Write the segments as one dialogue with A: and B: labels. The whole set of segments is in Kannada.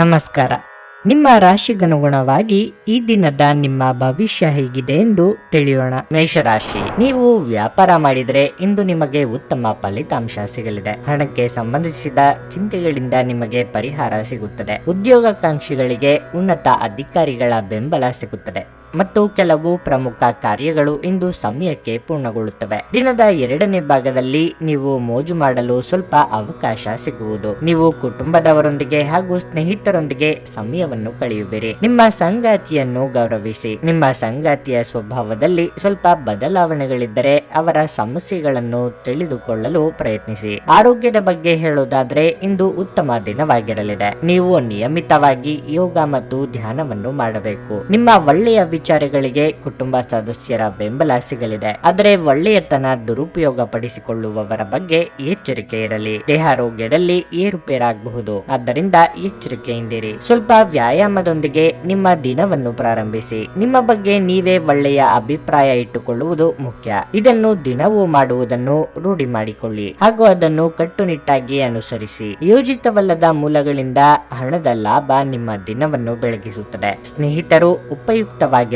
A: ನಮಸ್ಕಾರ. ನಿಮ್ಮ ರಾಶಿಗನುಗುಣವಾಗಿ ಈ ದಿನದ ನಿಮ್ಮ ಭವಿಷ್ಯ ಹೇಗಿದೆ ಎಂದು ತಿಳಿಯೋಣ. ಮೇಷರಾಶಿ, ನೀವು ವ್ಯಾಪಾರ ಮಾಡಿದರೆ ಇಂದು ನಿಮಗೆ ಉತ್ತಮ ಫಲಿತಾಂಶ ಸಿಗಲಿದೆ. ಹಣಕ್ಕೆ ಸಂಬಂಧಿಸಿದ ಚಿಂತೆಗಳಿಂದ ನಿಮಗೆ ಪರಿಹಾರ ಸಿಗುತ್ತದೆ. ಉದ್ಯೋಗಾಕಾಂಕ್ಷಿಗಳಿಗೆ ಉನ್ನತ ಅಧಿಕಾರಿಗಳ ಬೆಂಬಲ ಸಿಗುತ್ತದೆ ಮತ್ತು ಕೆಲವು ಪ್ರಮುಖ ಕಾರ್ಯಗಳು ಇಂದು ಸಮಯಕ್ಕೆ ಪೂರ್ಣಗೊಳ್ಳುತ್ತವೆ. ದಿನದ ಎರಡನೇ ಭಾಗದಲ್ಲಿ ನೀವು ಮೋಜು ಮಾಡಲು ಸ್ವಲ್ಪ ಅವಕಾಶ ಸಿಗುವುದು. ನೀವು ಕುಟುಂಬದವರೊಂದಿಗೆ ಹಾಗೂ ಸ್ನೇಹಿತರೊಂದಿಗೆ ಸಮಯವನ್ನು ಕಳೆಯುವಿರಿ. ನಿಮ್ಮ ಸಂಗಾತಿಯನ್ನು ಗೌರವಿಸಿ. ನಿಮ್ಮ ಸಂಗಾತಿಯ ಸ್ವಭಾವದಲ್ಲಿ ಸ್ವಲ್ಪ ಬದಲಾವಣೆಗಳಿದ್ದರೆ ಅವರ ಸಮಸ್ಯೆಗಳನ್ನು ತಿಳಿದುಕೊಳ್ಳಲು ಪ್ರಯತ್ನಿಸಿ. ಆರೋಗ್ಯದ ಬಗ್ಗೆ ಹೇಳುವುದಾದ್ರೆ ಇಂದು ಉತ್ತಮ ದಿನವಾಗಿರಲಿದೆ. ನೀವು ನಿಯಮಿತವಾಗಿ ಯೋಗ ಮತ್ತು ಧ್ಯಾನವನ್ನು ಮಾಡಬೇಕು. ನಿಮ್ಮ ಒಳ್ಳೆಯ ವಿಚಾರಗಳಿಗೆ ಕುಟುಂಬ ಸದಸ್ಯರ ಬೆಂಬಲ ಸಿಗಲಿದೆ. ಆದರೆ ಒಳ್ಳೆಯತನ ದುರುಪಯೋಗ ಪಡಿಸಿಕೊಳ್ಳುವವರ ಬಗ್ಗೆ ಎಚ್ಚರಿಕೆ ಇರಲಿ. ದೇಹಾರೋಗ್ಯದಲ್ಲಿ ಏರುಪೇರಾಗಬಹುದು, ಆದ್ದರಿಂದ ಎಚ್ಚರಿಕೆಯಿಂದಿರಿ. ಸ್ವಲ್ಪ ವ್ಯಾಯಾಮದೊಂದಿಗೆ ನಿಮ್ಮ ದಿನವನ್ನು ಪ್ರಾರಂಭಿಸಿ. ನಿಮ್ಮ ಬಗ್ಗೆ ನೀವೇ ಒಳ್ಳೆಯ ಅಭಿಪ್ರಾಯ ಇಟ್ಟುಕೊಳ್ಳುವುದು ಮುಖ್ಯ. ಇದನ್ನು ದಿನವೂ ಮಾಡುವುದನ್ನು ರೂಢಿ ಮಾಡಿಕೊಳ್ಳಿ ಹಾಗೂ ಅದನ್ನು ಕಟ್ಟುನಿಟ್ಟಾಗಿ ಅನುಸರಿಸಿ. ಯೋಜಿತವಲ್ಲದ ಮೂಲಗಳಿಂದ ಹಣದ ಲಾಭ ನಿಮ್ಮ ದಿನವನ್ನು ಬೆಳಗಿಸುತ್ತದೆ. ಸ್ನೇಹಿತರು ಉಪಯುಕ್ತವಾಗಿರುತ್ತಾರೆ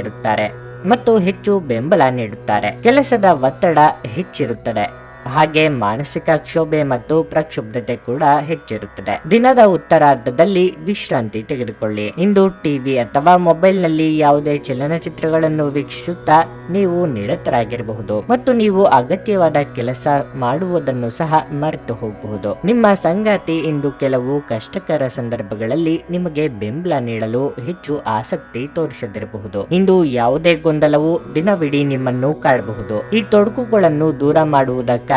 A: ಮತ್ತು ಹೆಚ್ಚು ಬೆಂಬಲ ನೀಡುತ್ತಾರೆ. ಕೆಲಸದ ಒತ್ತಡ ಹೆಚ್ಚಿರುತ್ತದೆ, ಹಾಗೆ ಮಾನಸಿಕ ಕ್ಷೋಭೆ ಮತ್ತು ಪ್ರಕ್ಷುಬ್ಧತೆ ಕೂಡ ಹೆಚ್ಚಿರುತ್ತದೆ. ದಿನದ ಉತ್ತರಾರ್ಧದಲ್ಲಿ ವಿಶ್ರಾಂತಿ ತೆಗೆದುಕೊಳ್ಳಿ. ಇಂದು ಟಿವಿ ಅಥವಾ ಮೊಬೈಲ್ ನಲ್ಲಿ ಯಾವುದೇ ಚಲನಚಿತ್ರಗಳನ್ನು ವೀಕ್ಷಿಸುತ್ತಾ ನೀವು ನಿರತರಾಗಿರಬಹುದು ಮತ್ತು ನೀವು ಅಗತ್ಯವಾದ ಕೆಲಸ ಮಾಡುವುದನ್ನು ಸಹ ಮರೆತು ಹೋಗಬಹುದು. ನಿಮ್ಮ ಸಂಗಾತಿ ಇಂದು ಕೆಲವು ಕಷ್ಟಕರ ಸಂದರ್ಭಗಳಲ್ಲಿ ನಿಮಗೆ ಬೆಂಬಲ ನೀಡಲು ಹೆಚ್ಚು ಆಸಕ್ತಿ ತೋರಿಸದಿರಬಹುದು. ಇಂದು ಯಾವುದೇ ಗೊಂದಲವು ದಿನವಿಡೀ ನಿಮ್ಮನ್ನು ಕಾಡಬಹುದು. ಈ ತೊಡಕುಗಳನ್ನು ದೂರ ಮಾಡುವುದಕ್ಕೆ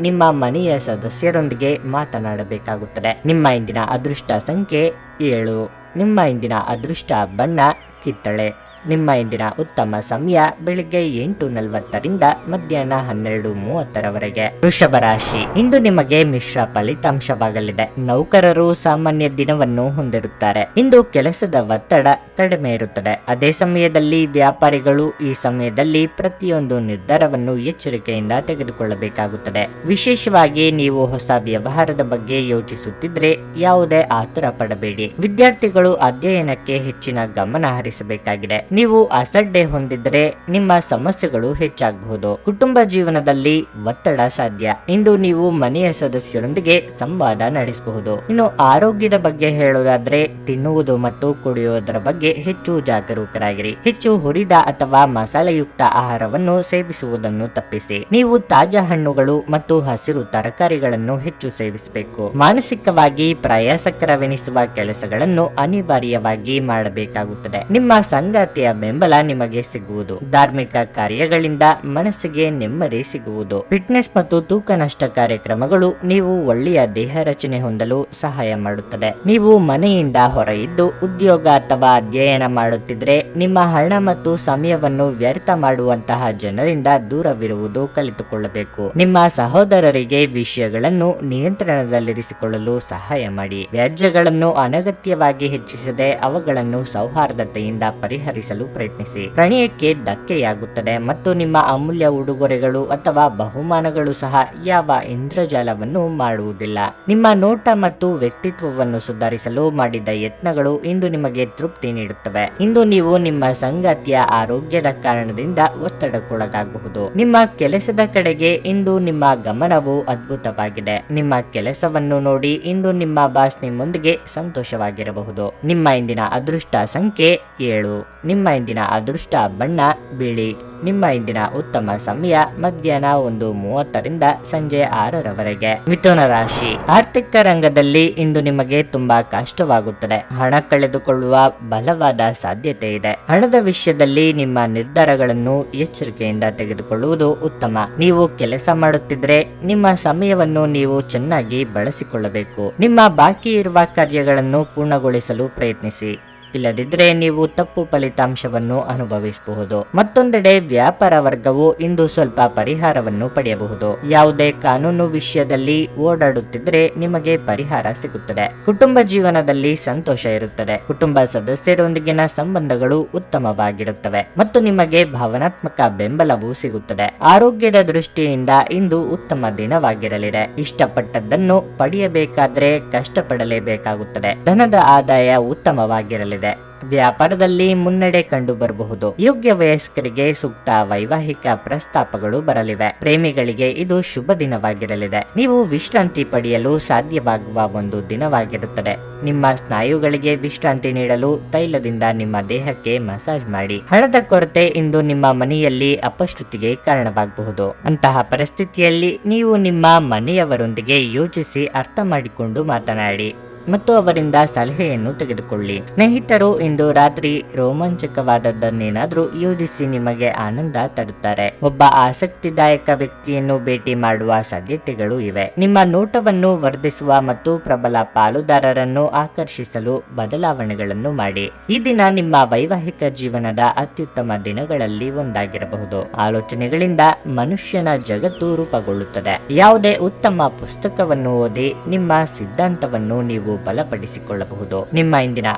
A: ನಿಮ್ಮ ಮನೆಯ ಸದಸ್ಯರೊಂದಿಗೆ ಮಾತನಾಡಬೇಕಾಗುತ್ತದೆ. ನಿಮ್ಮ ಇಂದಿನ ಅದೃಷ್ಟ ಸಂಖ್ಯೆ 7. ನಿಮ್ಮ ಇಂದಿನ ಅದೃಷ್ಟ ಬಣ್ಣ ಕಿತ್ತಳೆ. ನಿಮ್ಮ ಇಂದಿನ ಉತ್ತಮ ಸಮಯ ಬೆಳಿಗ್ಗೆ 8:40ರಿಂದ ಮಧ್ಯಾಹ್ನ 12:30ರವರೆಗೆ. ವೃಷಭ ರಾಶಿ, ಇಂದು ನಿಮಗೆ ಮಿಶ್ರ ಫಲಿತಾಂಶವಾಗಲಿದೆ. ನೌಕರರು ಸಾಮಾನ್ಯ ದಿನವನ್ನು ಹೊಂದಿರುತ್ತಾರೆ. ಇಂದು ಕೆಲಸದ ಒತ್ತಡ ಕಡಿಮೆ ಇರುತ್ತದೆ. ಅದೇ ಸಮಯದಲ್ಲಿ ವ್ಯಾಪಾರಿಗಳು ಈ ಸಮಯದಲ್ಲಿ ಪ್ರತಿಯೊಂದು ನಿರ್ಧಾರವನ್ನು ಎಚ್ಚರಿಕೆಯಿಂದ ತೆಗೆದುಕೊಳ್ಳಬೇಕಾಗುತ್ತದೆ. ವಿಶೇಷವಾಗಿ ನೀವು ಹೊಸ ವ್ಯವಹಾರದ ಬಗ್ಗೆ ಯೋಚಿಸುತ್ತಿದ್ರೆ ಯಾವುದೇ ಆತುರ ಪಡಬೇಡಿ. ವಿದ್ಯಾರ್ಥಿಗಳು ಅಧ್ಯಯನಕ್ಕೆ ಹೆಚ್ಚಿನ ಗಮನ ಹರಿಸಬೇಕಾಗಿದೆ. ನೀವು ಅಸಡ್ಡೆ ಹೊಂದಿದ್ರೆ ನಿಮ್ಮ ಸಮಸ್ಯೆಗಳು ಹೆಚ್ಚಾಗಬಹುದು. ಕುಟುಂಬ ಜೀವನದಲ್ಲಿ ಒತ್ತಡ ಸಾಧ್ಯ. ಇಂದು ನೀವು ಮನೆಯ ಸದಸ್ಯರೊಂದಿಗೆ ಸಂವಾದ ನಡೆಸಬಹುದು. ಇನ್ನು ಆರೋಗ್ಯದ ಬಗ್ಗೆ ಹೇಳುವುದಾದ್ರೆ ತಿನ್ನುವುದು ಮತ್ತು ಕುಡಿಯುವುದರ ಬಗ್ಗೆ ಹೆಚ್ಚು ಜಾಗರೂಕರಾಗಿರಿ. ಹೆಚ್ಚು ಹುರಿದ ಅಥವಾ ಮಸಾಲೆಯುಕ್ತ ಆಹಾರವನ್ನು ಸೇವಿಸುವುದನ್ನು ತಪ್ಪಿಸಿ. ನೀವು ತಾಜಾ ಹಣ್ಣುಗಳು ಮತ್ತು ಹಸಿರು ತರಕಾರಿಗಳನ್ನು ಹೆಚ್ಚು ಸೇವಿಸಬೇಕು. ಮಾನಸಿಕವಾಗಿ ಪ್ರಯಾಸಕರವೆನಿಸುವ ಕೆಲಸಗಳನ್ನು ಅನಿವಾರ್ಯವಾಗಿ ಮಾಡಬೇಕಾಗುತ್ತದೆ. ನಿಮ್ಮ ಸಂಗಾತಿಯ ಬೆಂಬಲ ನಿಮಗೆ ಸಿಗುವುದು. ಧಾರ್ಮಿಕ ಕಾರ್ಯಗಳಿಂದ ಮನಸ್ಸಿಗೆ ನೆಮ್ಮದಿ ಸಿಗುವುದು. ಫಿಟ್ನೆಸ್ ಮತ್ತು ತೂಕ ನಷ್ಟ ಕಾರ್ಯಕ್ರಮಗಳು ನೀವು ಒಳ್ಳೆಯ ದೇಹ ರಚನೆ ಹೊಂದಲು ಸಹಾಯ ಮಾಡುತ್ತದೆ. ನೀವು ಮನೆಯಿಂದ ಹೊರ ಇದ್ದು ಉದ್ಯೋಗ ಅಥವಾ ಅಧ್ಯಯನ ಮಾಡುತ್ತಿದ್ರೆ ನಿಮ್ಮ ಹಣ ಮತ್ತು ಸಮಯವನ್ನು ವ್ಯರ್ಥ ಮಾಡುವಂತಹ ಜನರಿಂದ ದೂರವಿರುವುದು ಕಲಿತುಕೊಳ್ಳಬೇಕು. ನಿಮ್ಮ ಸಹೋದರರಿಗೆ ವಿಷಯಗಳನ್ನು ನಿಯಂತ್ರಣದಲ್ಲಿರಿಸಿಕೊಳ್ಳಲು ಸಹಾಯ ಮಾಡಿ. ವ್ಯಾಜ್ಯಗಳನ್ನು ಅನಗತ್ಯವಾಗಿ ಹೆಚ್ಚಿಸದೆ ಅವುಗಳನ್ನು ಸೌಹಾರ್ದತೆಯಿಂದ ಪರಿಹರಿಸಲು ಪ್ರಯತ್ನಿಸಿ. ಪ್ರಣಯಕ್ಕೆ ಧಕ್ಕೆಯಾಗುತ್ತದೆ ಮತ್ತು ನಿಮ್ಮ ಅಮೂಲ್ಯ ಉಡುಗೊರೆಗಳು ಅಥವಾ ಬಹುಮಾನಗಳು ಸಹ ಯಾವ ಇಂದ್ರಜಾಲವನ್ನು ಮಾಡುವುದಿಲ್ಲ. ನಿಮ್ಮ ನೋಟ ಮತ್ತು ವ್ಯಕ್ತಿತ್ವವನ್ನು ಸುಧಾರಿಸಲು ಮಾಡಿದ ಯತ್ನಗಳು ಇಂದು ನಿಮಗೆ ತೃಪ್ತಿ ನೀಡುತ್ತವೆ. ಇಂದು ನೀವು ನಿಮ್ಮ ಸಂಗಾತಿಯ ಆರೋಗ್ಯದ ಕಾರಣದಿಂದ ಒತ್ತಡಕ್ಕೊಳಗಾಗಬಹುದು. ನಿಮ್ಮ ಕೆಲಸದ ಕಡೆಗೆ ಇಂದು ನಿಮ್ಮ ಗಮನವು ಅದ್ಭುತವಾಗಿದೆ. ನಿಮ್ಮ ಕೆಲಸವನ್ನು ನೋಡಿ ಇಂದು ನಿಮ್ಮ ಬಾಸ್ ನಿಮ್ಮೊಂದಿಗೆ ಸಂತೋಷವಾಗಿರಬಹುದು. ನಿಮ್ಮ ಇಂದಿನ ಅದೃಷ್ಟ ಸಂಖ್ಯೆ 7. ನಿಮ್ಮ ಇಂದಿನ ಅದೃಷ್ಟ ಬಣ್ಣ ಬಿಳಿ. ನಿಮ್ಮ ಇಂದಿನ ಉತ್ತಮ ಸಮಯ ಮಧ್ಯಾಹ್ನ 1:30ರಿಂದ ಸಂಜೆ 6ರವರೆಗೆ. ಮಿಥುನ ರಾಶಿ, ಆರ್ಥಿಕ ರಂಗದಲ್ಲಿ ಇಂದು ನಿಮಗೆ ತುಂಬಾ ಕಷ್ಟವಾಗುತ್ತದೆ. ಹಣ ಕಳೆದುಕೊಳ್ಳುವ ಬಲವಾದ ಸಾಧ್ಯತೆ ಇದೆ. ಹಣದ ವಿಷಯದಲ್ಲಿ ನಿಮ್ಮ ನಿರ್ಧಾರಗಳನ್ನು ಎಚ್ಚರಿಕೆಯಿಂದ ತೆಗೆದುಕೊಳ್ಳುವುದು ಉತ್ತಮ. ನೀವು ಕೆಲಸ ಮಾಡುತ್ತಿದ್ರೆ ನಿಮ್ಮ ಸಮಯವನ್ನು ನೀವು ಚೆನ್ನಾಗಿ ಬಳಸಿಕೊಳ್ಳಬೇಕು. ನಿಮ್ಮ ಬಾಕಿ ಇರುವ ಕಾರ್ಯಗಳನ್ನು ಪೂರ್ಣಗೊಳಿಸಲು ಪ್ರಯತ್ನಿಸಿ. ಇಲ್ಲದಿದ್ರೆ ನೀವು ತಪ್ಪು ಫಲಿತಾಂಶವನ್ನು ಅನುಭವಿಸಬಹುದು. ಮತ್ತೊಂದೆಡೆ ವ್ಯಾಪಾರ ವರ್ಗವು ಇಂದು ಸ್ವಲ್ಪ ಪರಿಹಾರವನ್ನು ಪಡೆಯಬಹುದು. ಯಾವುದೇ ಕಾನೂನು ವಿಷಯದಲ್ಲಿ ಓಡಾಡುತ್ತಿದ್ರೆ ನಿಮಗೆ ಪರಿಹಾರ ಸಿಗುತ್ತದೆ. ಕುಟುಂಬ ಜೀವನದಲ್ಲಿ ಸಂತೋಷ ಇರುತ್ತದೆ. ಕುಟುಂಬ ಸದಸ್ಯರೊಂದಿಗಿನ ಸಂಬಂಧಗಳು ಉತ್ತಮವಾಗಿರುತ್ತವೆ ಮತ್ತು ನಿಮಗೆ ಭಾವನಾತ್ಮಕ ಬೆಂಬಲವೂ ಸಿಗುತ್ತದೆ. ಆರೋಗ್ಯದ ದೃಷ್ಟಿಯಿಂದ ಇಂದು ಉತ್ತಮ ದಿನವಾಗಿರಲಿದೆ. ಇಷ್ಟಪಟ್ಟದ್ದನ್ನು ಪಡೆಯಬೇಕಾದ್ರೆ ಕಷ್ಟಪಡಲೇಬೇಕಾಗುತ್ತದೆ. ಧನದ ಆದಾಯ ಉತ್ತಮವಾಗಿರಲಿದೆ. ವ್ಯಾಪಾರದಲ್ಲಿ ಮುನ್ನಡೆ ಕಂಡು ಬರಬಹುದು. ಯೋಗ್ಯ ವಯಸ್ಕರಿಗೆ ಸೂಕ್ತ ವೈವಾಹಿಕ ಪ್ರಸ್ತಾಪಗಳು ಬರಲಿವೆ. ಪ್ರೇಮಿಗಳಿಗೆ ಇದು ಶುಭ ದಿನವಾಗಿರಲಿದೆ. ನೀವು ವಿಶ್ರಾಂತಿ ಪಡೆಯಲು ಸಾಧ್ಯವಾಗುವ ಒಂದು ದಿನವಾಗಿರುತ್ತದೆ. ನಿಮ್ಮ ಸ್ನಾಯುಗಳಿಗೆ ವಿಶ್ರಾಂತಿ ನೀಡಲು ತೈಲದಿಂದ ನಿಮ್ಮ ದೇಹಕ್ಕೆ ಮಸಾಜ್ ಮಾಡಿ. ಹಣದ ಕೊರತೆ ಇಂದು ನಿಮ್ಮ ಮನೆಯಲ್ಲಿ ಅಪಶ್ರುತಿಗೆ ಕಾರಣವಾಗಬಹುದು. ಅಂತಹ ಪರಿಸ್ಥಿತಿಯಲ್ಲಿ ನೀವು ನಿಮ್ಮ ಮನೆಯವರೊಂದಿಗೆ ಯೋಚಿಸಿ ಅರ್ಥ ಮಾಡಿಕೊಂಡು ಮಾತನಾಡಿ ಮತ್ತು ಅವರಿಂದ ಸಲಹೆಯನ್ನು ತೆಗೆದುಕೊಳ್ಳಿ. ಸ್ನೇಹಿತರು ಇಂದು ರಾತ್ರಿ ರೋಮಾಂಚಕವಾದದ್ದನ್ನೇನಾದ್ರೂ ಯೋಜಿಸಿ ನಿಮಗೆ ಆನಂದ ತರುತ್ತಾರೆ. ಒಬ್ಬ ಆಸಕ್ತಿದಾಯಕ ವ್ಯಕ್ತಿಯನ್ನು ಭೇಟಿ ಮಾಡುವ ಸಾಧ್ಯತೆಗಳು ಇವೆ. ನಿಮ್ಮ ನೋಟವನ್ನು ವರ್ಧಿಸುವ ಮತ್ತು ಪ್ರಬಲ ಪಾಲುದಾರರನ್ನು ಆಕರ್ಷಿಸಲು ಬದಲಾವಣೆಗಳನ್ನು ಮಾಡಿ. ಈ ದಿನ ನಿಮ್ಮ ವೈವಾಹಿಕ ಜೀವನದ ಅತ್ಯುತ್ತಮ ದಿನಗಳಲ್ಲಿ ಒಂದಾಗಿರಬಹುದು. ಆಲೋಚನೆಗಳಿಂದ ಮನುಷ್ಯನ ಜಗತ್ತು ರೂಪುಗೊಳ್ಳುತ್ತದೆ. ಯಾವುದೇ ಉತ್ತಮ ಪುಸ್ತಕವನ್ನು ಓದಿ ನಿಮ್ಮ ಸಿದ್ಧಾಂತವನ್ನು ನೀವು ಬಲಪಡಿಸಿಕೊಳ್ಳಬಹುದು. ನಿಮ್ಮ ಇಂದಿನ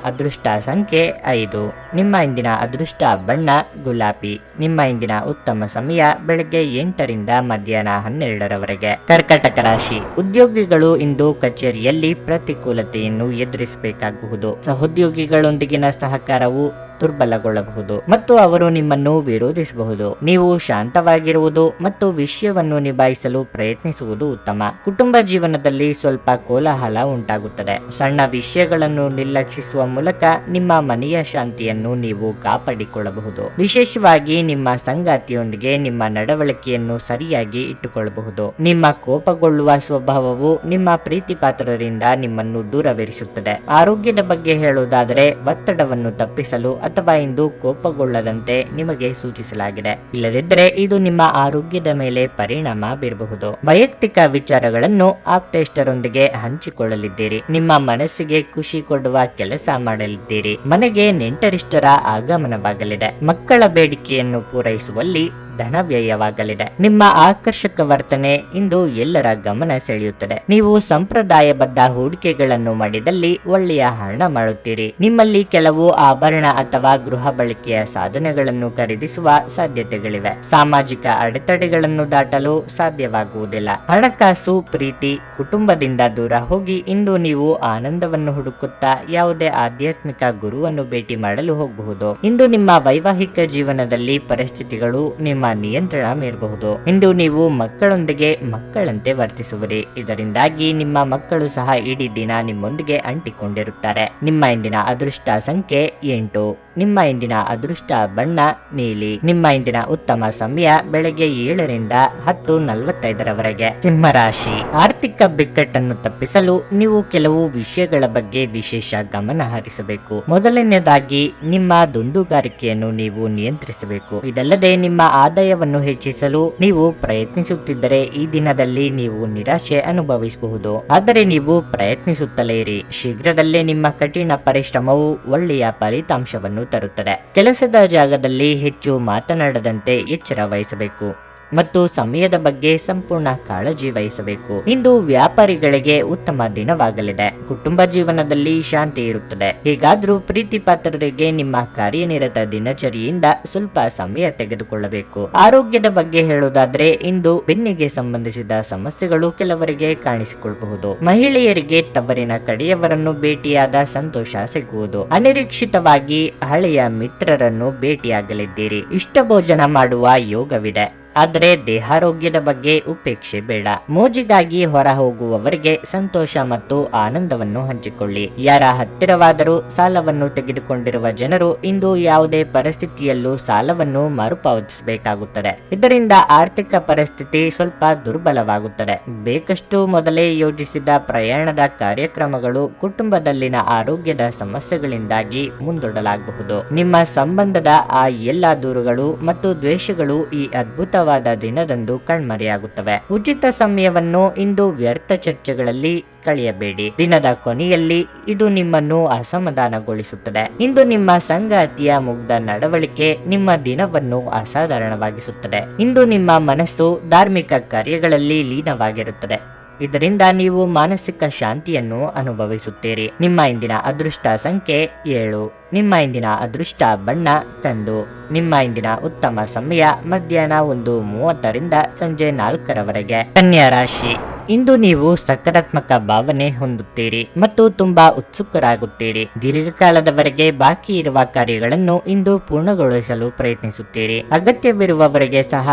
A: ಅದೃಷ್ಟ ಸಂಖ್ಯೆ 5. ನಿಮ್ಮ ಇಂದಿನ ಅದೃಷ್ಟ ಬಣ್ಣ ಗುಲಾಬಿ. ನಿಮ್ಮ ಇಂದಿನ ಉತ್ತಮ ಸಮಯ ಬೆಳಗ್ಗೆ 8 ರಿಂದ ಮಧ್ಯಾಹ್ನ 12ರವರೆಗೆ. ಕರ್ಕಾಟಕ ರಾಶಿ. ಉದ್ಯೋಗಿಗಳು ಇಂದು ಕಚೇರಿಯಲ್ಲಿ ಪ್ರತಿಕೂಲತೆಯನ್ನು ಎದುರಿಸಬೇಕಾಗಬಹುದು. ಸಹೋದ್ಯೋಗಿಗಳೊಂದಿಗಿನ ಸಹಕಾರವು ದುರ್ಬಲಗೊಳ್ಳಬಹುದು ಮತ್ತು ಅವರು ನಿಮ್ಮನ್ನು ವಿರೋಧಿಸಬಹುದು. ನೀವು ಶಾಂತವಾಗಿರುವುದು ಮತ್ತು ವಿಷಯವನ್ನು ನಿಭಾಯಿಸಲು ಪ್ರಯತ್ನಿಸುವುದು ಉತ್ತಮ. ಕುಟುಂಬ ಜೀವನದಲ್ಲಿ ಸ್ವಲ್ಪ ಕೋಲಾಹಲ ಉಂಟಾಗುತ್ತದೆ. ಸಣ್ಣ ವಿಷಯಗಳನ್ನು ನಿರ್ಲಕ್ಷಿಸುವ ಮೂಲಕ ನಿಮ್ಮ ಮನೆಯ ಶಾಂತಿಯನ್ನು ನೀವು ಕಾಪಾಡಿಕೊಳ್ಳಬಹುದು. ವಿಶೇಷವಾಗಿ ನಿಮ್ಮ ಸಂಗಾತಿಯೊಂದಿಗೆ ನಿಮ್ಮ ನಡವಳಿಕೆಯನ್ನು ಸರಿಯಾಗಿ ಇಟ್ಟುಕೊಳ್ಳಬಹುದು. ನಿಮ್ಮ ಕೋಪಗೊಳ್ಳುವ ಸ್ವಭಾವವು ನಿಮ್ಮ ಪ್ರೀತಿ ಪಾತ್ರರಿಂದ ನಿಮ್ಮನ್ನು ದೂರವಿರಿಸುತ್ತದೆ. ಆರೋಗ್ಯದ ಬಗ್ಗೆ ಹೇಳುವುದಾದರೆ ಒತ್ತಡವನ್ನು ತಪ್ಪಿಸಲು ಅಥವಾ ಇಂದು ಕೋಪಗೊಳ್ಳದಂತೆ ನಿಮಗೆ ಸೂಚಿಸಲಾಗಿದೆ. ಇಲ್ಲದಿದ್ದರೆ ಇದು ನಿಮ್ಮ ಆರೋಗ್ಯದ ಮೇಲೆ ಪರಿಣಾಮ ಬೀರಬಹುದು. ವೈಯಕ್ತಿಕ ವಿಚಾರಗಳನ್ನು ಆಪ್ತೇಷ್ಟರೊಂದಿಗೆ ಹಂಚಿಕೊಳ್ಳಲಿದ್ದೀರಿ. ನಿಮ್ಮ ಮನಸ್ಸಿಗೆ ಖುಷಿ ಕೊಡುವ ಕೆಲಸ ಮಾಡಲಿದ್ದೀರಿ. ಮನೆಗೆ ನೆಂಟರಿಷ್ಟರ ಆಗಮನವಾಗಲಿದೆ. ಮಕ್ಕಳ ಬೇಡಿಕೆಯನ್ನು ಪೂರೈಸುವಲ್ಲಿ ಧನ ವ್ಯಯವಾಗಲಿದೆ. ನಿಮ್ಮ ಆಕರ್ಷಕ ವರ್ತನೆ ಇಂದು ಎಲ್ಲರ ಗಮನ ಸೆಳೆಯುತ್ತದೆ. ನೀವು ಸಂಪ್ರದಾಯಬದ್ಧ ಹೂಡಿಕೆಗಳನ್ನು ಮಾಡಿದಲ್ಲಿ ಒಳ್ಳೆಯ ಹಣ ಮಾಡುತ್ತೀರಿ. ನಿಮ್ಮಲ್ಲಿ ಕೆಲವು ಆಭರಣ ಅಥವಾ ಗೃಹ ಬಳಕೆಯ ಸಾಧನೆಗಳನ್ನು ಖರೀದಿಸುವ ಸಾಧ್ಯತೆಗಳಿವೆ. ಸಾಮಾಜಿಕ ಅಡೆತಡೆಗಳನ್ನು ದಾಟಲು ಸಾಧ್ಯವಾಗುವುದಿಲ್ಲ. ಹಣಕಾಸು, ಪ್ರೀತಿ, ಕುಟುಂಬದಿಂದ ದೂರ ಹೋಗಿ ಇಂದು ನೀವು ಆನಂದವನ್ನು ಹುಡುಕುತ್ತಾ ಯಾವುದೇ ಆಧ್ಯಾತ್ಮಿಕ ಗುರುವನ್ನು ಭೇಟಿ ಮಾಡಲು ಹೋಗಬಹುದು. ಇಂದು ನಿಮ್ಮ ವೈವಾಹಿಕ ಜೀವನದಲ್ಲಿ ಪರಿಸ್ಥಿತಿಗಳು ನಿಮ್ಮ ನಿಯಂತ್ರಣ ಮೀರಬಹುದು. ಇಂದು ನೀವು ಮಕ್ಕಳೊಂದಿಗೆ ಮಕ್ಕಳಂತೆ ವರ್ತಿಸುವಿರಿ. ಇದರಿಂದಾಗಿ ನಿಮ್ಮ ಮಕ್ಕಳು ಸಹ ಇಡೀ ದಿನ ನಿಮ್ಮೊಂದಿಗೆ ಅಂಟಿಕೊಂಡಿರುತ್ತಾರೆ. ನಿಮ್ಮ ಇಂದಿನ ಅದೃಷ್ಟ ಸಂಖ್ಯೆ 8. ನಿಮ್ಮ ಇಂದಿನ ಅದೃಷ್ಟ ಬಣ್ಣ ನೀಲಿ. ನಿಮ್ಮ ಇಂದಿನ ಉತ್ತಮ ಸಮಯ ಬೆಳಗ್ಗೆ 7 ರಿಂದ 10:45ರವರೆಗೆ. ಸಿಂಹರಾಶಿ. ಆರ್ಥಿಕ ಬಿಕ್ಕಟ್ಟನ್ನು ತಪ್ಪಿಸಲು ನೀವು ಕೆಲವು ವಿಷಯಗಳ ಬಗ್ಗೆ ವಿಶೇಷ ಗಮನ ಹರಿಸಬೇಕು. ಮೊದಲನೇದಾಗಿ ನಿಮ್ಮ ದುಂದುಗಾರಿಕೆಯನ್ನು ನೀವು ನಿಯಂತ್ರಿಸಬೇಕು. ಇದಲ್ಲದೆ ನಿಮ್ಮ ಆದಾಯವನ್ನು ಹೆಚ್ಚಿಸಲು ನೀವು ಪ್ರಯತ್ನಿಸುತ್ತಿದ್ದರೆ ಈ ದಿನದಲ್ಲಿ ನೀವು ನಿರಾಶೆ ಅನುಭವಿಸಬಹುದು. ಆದರೆ ನೀವು ಪ್ರಯತ್ನಿಸುತ್ತಲೇ ಇರಿ. ಶೀಘ್ರದಲ್ಲೇ ನಿಮ್ಮ ಕಠಿಣ ಪರಿಶ್ರಮವು ಒಳ್ಳೆಯ ಫಲಿತಾಂಶವನ್ನು ತರುತ್ತದೆ. ಕೆಲಸದ ಜಾಗದಲ್ಲಿ ಹೆಚ್ಚು ಮಾತನಾಡದಂತೆ ಎಚ್ಚರ ವಹಿಸಬೇಕು ಮತ್ತು ಸಮಯದ ಬಗ್ಗೆ ಸಂಪೂರ್ಣ ಕಾಳಜಿ ವಹಿಸಬೇಕು. ಇಂದು ವ್ಯಾಪಾರಿಗಳಿಗೆ ಉತ್ತಮ ದಿನವಾಗಲಿದೆ. ಕುಟುಂಬ ಜೀವನದಲ್ಲಿ ಶಾಂತಿ ಇರುತ್ತದೆ. ಹೀಗಾದ್ರೂ ಪ್ರೀತಿ ಪಾತ್ರರಿಗೆ ನಿಮ್ಮ ಕಾರ್ಯನಿರತ ದಿನಚರಿಯಿಂದ ಸ್ವಲ್ಪ ಸಮಯ ತೆಗೆದುಕೊಳ್ಳಬೇಕು. ಆರೋಗ್ಯದ ಬಗ್ಗೆ ಹೇಳುವುದಾದ್ರೆ ಇಂದು ಬೆನ್ನಿಗೆ ಸಂಬಂಧಿಸಿದ ಸಮಸ್ಯೆಗಳು ಕೆಲವರಿಗೆ ಕಾಣಿಸಿಕೊಳ್ಳಬಹುದು. ಮಹಿಳೆಯರಿಗೆ ತವರಿನ ಕಡೆಯವರನ್ನು ಭೇಟಿಯಾದ ಸಂತೋಷ ಸಿಗುವುದು. ಅನಿರೀಕ್ಷಿತವಾಗಿ ಹಳೆಯ ಮಿತ್ರರನ್ನು ಭೇಟಿಯಾಗಲಿದ್ದೀರಿ. ಇಷ್ಟ ಭೋಜನ ಮಾಡುವ ಯೋಗವಿದೆ. ಆದರೆ ದೇಹಾರೋಗ್ಯದ ಬಗ್ಗೆ ಉಪೇಕ್ಷೆ ಬೇಡ. ಮೋಜಿಗಾಗಿ ಹೊರ ಹೋಗುವವರಿಗೆ ಸಂತೋಷ ಮತ್ತು ಆನಂದವನ್ನು ಹಂಚಿಕೊಳ್ಳಿ. ಯಾರ ಹತ್ತಿರವಾದರೂ ಸಾಲವನ್ನು ತೆಗೆದುಕೊಂಡಿರುವ ಜನರು ಇಂದು ಯಾವುದೇ ಪರಿಸ್ಥಿತಿಯಲ್ಲೂ ಸಾಲವನ್ನು ಮರುಪಾವತಿಸಬೇಕಾಗುತ್ತದೆ. ಇದರಿಂದ ಆರ್ಥಿಕ ಪರಿಸ್ಥಿತಿ ಸ್ವಲ್ಪ ದುರ್ಬಲವಾಗುತ್ತದೆ. ಬೇಕಷ್ಟು ಮೊದಲೇ ಯೋಜಿಸಿದ ಪ್ರಯಾಣದ ಕಾರ್ಯಕ್ರಮಗಳು ಕುಟುಂಬದಲ್ಲಿನ ಆರೋಗ್ಯದ ಸಮಸ್ಯೆಗಳಿಂದಾಗಿ ಮುಂದೂಡಲಾಗಬಹುದು. ನಿಮ್ಮ ಸಂಬಂಧದ ಆ ಎಲ್ಲ ದೂರುಗಳು ಮತ್ತು ದ್ವೇಷಗಳು ಈ ಅದ್ಭುತ ಶುಭವಾದ ದಿನದಂದು ಕಣ್ಮರೆಯಾಗುತ್ತವೆ. ಉಚಿತ ಸಮಯವನ್ನು ಇಂದು ವ್ಯರ್ಥ ಚರ್ಚೆಗಳಲ್ಲಿ ಕಳೆಯಬೇಡಿ. ದಿನದ ಕೊನೆಯಲ್ಲಿ ಇದು ನಿಮ್ಮನ್ನು ಅಸಮಾಧಾನಗೊಳಿಸುತ್ತದೆ. ಇಂದು ನಿಮ್ಮ ಸಂಗಾತಿಯ ಮುಗ್ಧ ನಡವಳಿಕೆ ನಿಮ್ಮ ದಿನವನ್ನು ಅಸಾಧಾರಣವಾಗಿಸುತ್ತದೆ. ಇಂದು ನಿಮ್ಮ ಮನಸ್ಸು ಧಾರ್ಮಿಕ ಕಾರ್ಯಗಳಲ್ಲಿ ಲೀನವಾಗಿರುತ್ತದೆ. ಇದರಿಂದ ನೀವು ಮಾನಸಿಕ ಶಾಂತಿಯನ್ನು ಅನುಭವಿಸುತ್ತೀರಿ. ನಿಮ್ಮ ಇಂದಿನ ಅದೃಷ್ಟ ಸಂಖ್ಯೆ 7. ನಿಮ್ಮ ಇಂದಿನ ಅದೃಷ್ಟ ಬಣ್ಣ ಕಂದು. ನಿಮ್ಮ ಇಂದಿನ ಉತ್ತಮ ಸಮಯ ಮಧ್ಯಾಹ್ನ 1:30 ಸಂಜೆ 4 ಕನ್ಯಾ ರಾಶಿ. ಇಂದು ನೀವು ಸಕಾರಾತ್ಮಕ ಭಾವನೆ ಹೊಂದುತ್ತೀರಿ ಮತ್ತು ತುಂಬಾ ಉತ್ಸುಕರಾಗುತ್ತೀರಿ. ದೀರ್ಘಕಾಲದವರೆಗೆ ಬಾಕಿ ಇರುವ ಕಾರ್ಯಗಳನ್ನು ಇಂದು ಪೂರ್ಣಗೊಳಿಸಲು ಪ್ರಯತ್ನಿಸುತ್ತೀರಿ. ಅಗತ್ಯವಿರುವವರಿಗೆ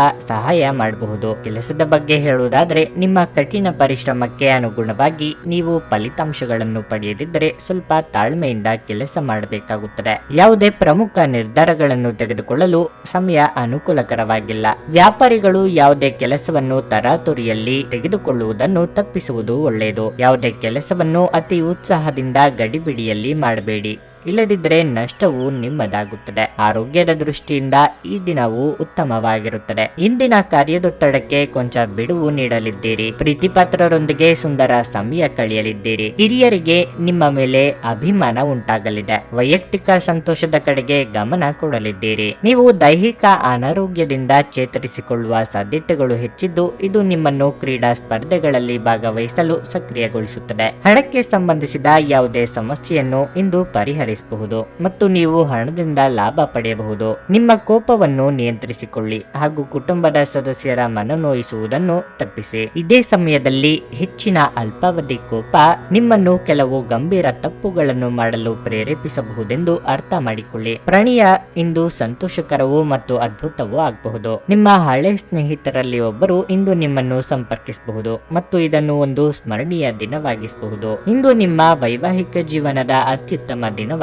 A: ಸಹಾಯ ಮಾಡಬಹುದು. ಕೆಲಸದ ಬಗ್ಗೆ ಹೇಳುವುದಾದರೆ ನಿಮ್ಮ ಕಠಿಣ ಪರಿಶ್ರಮಕ್ಕೆ ಅನುಗುಣವಾಗಿ ನೀವು ಫಲಿತಾಂಶಗಳನ್ನು ಪಡೆಯದಿದ್ದರೆ ಸ್ವಲ್ಪ ತಾಳ್ಮೆಯಿಂದ ಕೆಲಸ ಮಾಡಬೇಕಾಗುತ್ತದೆ. ಯಾವುದೇ ಪ್ರಮುಖ ನಿರ್ಧಾರಗಳನ್ನು ತೆಗೆದುಕೊಳ್ಳಲು ಸಮಯ ಅನುಕೂಲಕರವಾಗಿಲ್ಲ. ವ್ಯಾಪಾರಿಗಳು ಯಾವುದೇ ಕೆಲಸವನ್ನು ತರಾತುರಿಯಲ್ಲಿ ತೆಗೆದುಕೊಳ್ಳುವುದನ್ನು ತಪ್ಪಿಸುವುದು ಒಳ್ಳೆಯದು. ಯಾವುದೇ ಕೆಲಸವನ್ನು ಅತಿ ಉತ್ಸಾಹದಿಂದ ಗಡಿಬಿಡಿಯಲ್ಲಿ ಮಾಡಬೇಡಿ. ಇಲ್ಲದಿದ್ದರೆ ನಷ್ಟವು ನಿಮ್ಮದಾಗುತ್ತದೆ. ಆರೋಗ್ಯದ ದೃಷ್ಟಿಯಿಂದ ಈ ದಿನವು ಉತ್ತಮವಾಗಿರುತ್ತದೆ. ಇಂದಿನ ಕಾರ್ಯದೊತ್ತಡಕ್ಕೆ ಕೊಂಚ ಬಿಡುವು ನೀಡಲಿದ್ದೀರಿ. ಪ್ರೀತಿಪಾತ್ರರೊಂದಿಗೆ ಸುಂದರ ಸಮಯ ಕಳೆಯಲಿದ್ದೀರಿ. ಹಿರಿಯರಿಗೆ ನಿಮ್ಮ ಮೇಲೆ ಅಭಿಮಾನ ಉಂಟಾಗಲಿದೆ. ವೈಯಕ್ತಿಕ ಸಂತೋಷದ ಕಡೆಗೆ ಗಮನ ಕೊಡಲಿದ್ದೀರಿ. ನೀವು ದೈಹಿಕ ಅನಾರೋಗ್ಯದಿಂದ ಚೇತರಿಸಿಕೊಳ್ಳುವ ಸಾಧ್ಯತೆಗಳು ಹೆಚ್ಚಿದ್ದು ಇದು ನಿಮ್ಮನ್ನು ಕ್ರೀಡಾ ಸ್ಪರ್ಧೆಗಳಲ್ಲಿ ಭಾಗವಹಿಸಲು ಸಕ್ರಿಯಗೊಳಿಸುತ್ತದೆ. ಹಣಕ್ಕೆ ಸಂಬಂಧಿಸಿದ ಯಾವುದೇ ಸಮಸ್ಯೆಯನ್ನು ಇಂದು ಪರಿಹರಿಸಬಹುದು ಮತ್ತು ನೀವು ಹಣದಿಂದ ಲಾಭ ಪಡೆಯಬಹುದು. ನಿಮ್ಮ ಕೋಪವನ್ನು ನಿಯಂತ್ರಿಸಿಕೊಳ್ಳಿ ಹಾಗೂ ಕುಟುಂಬದ ಸದಸ್ಯರ ಮನನೋಯಿಸುವುದನ್ನು ತಪ್ಪಿಸಿ. ಇದೇ ಸಮಯದಲ್ಲಿ ಹೆಚ್ಚಿನ ಅಲ್ಪಾವಧಿ ಕೋಪ ನಿಮ್ಮನ್ನು ಕೆಲವು ಗಂಭೀರ ತಪ್ಪುಗಳನ್ನು ಮಾಡಲು ಪ್ರೇರೇಪಿಸಬಹುದೆಂದು ಅರ್ಥ ಮಾಡಿಕೊಳ್ಳಿ. ಪ್ರಣಯ ಇಂದು ಸಂತೋಷಕರವೂ ಮತ್ತು ಅದ್ಭುತವೂ ಆಗಬಹುದು. ನಿಮ್ಮ ಹಳೆ ಸ್ನೇಹಿತರಲ್ಲಿ ಒಬ್ಬರು ಇಂದು ನಿಮ್ಮನ್ನು ಸಂಪರ್ಕಿಸಬಹುದು ಮತ್ತು ಇದನ್ನು ಒಂದು ಸ್ಮರಣೀಯ ದಿನವಾಗಿಸಬಹುದು. ಇಂದು ನಿಮ್ಮ ವೈವಾಹಿಕ ಜೀವನದ ಅತ್ಯುತ್ತಮ ದಿನವಾಗಿರಲಿದೆ.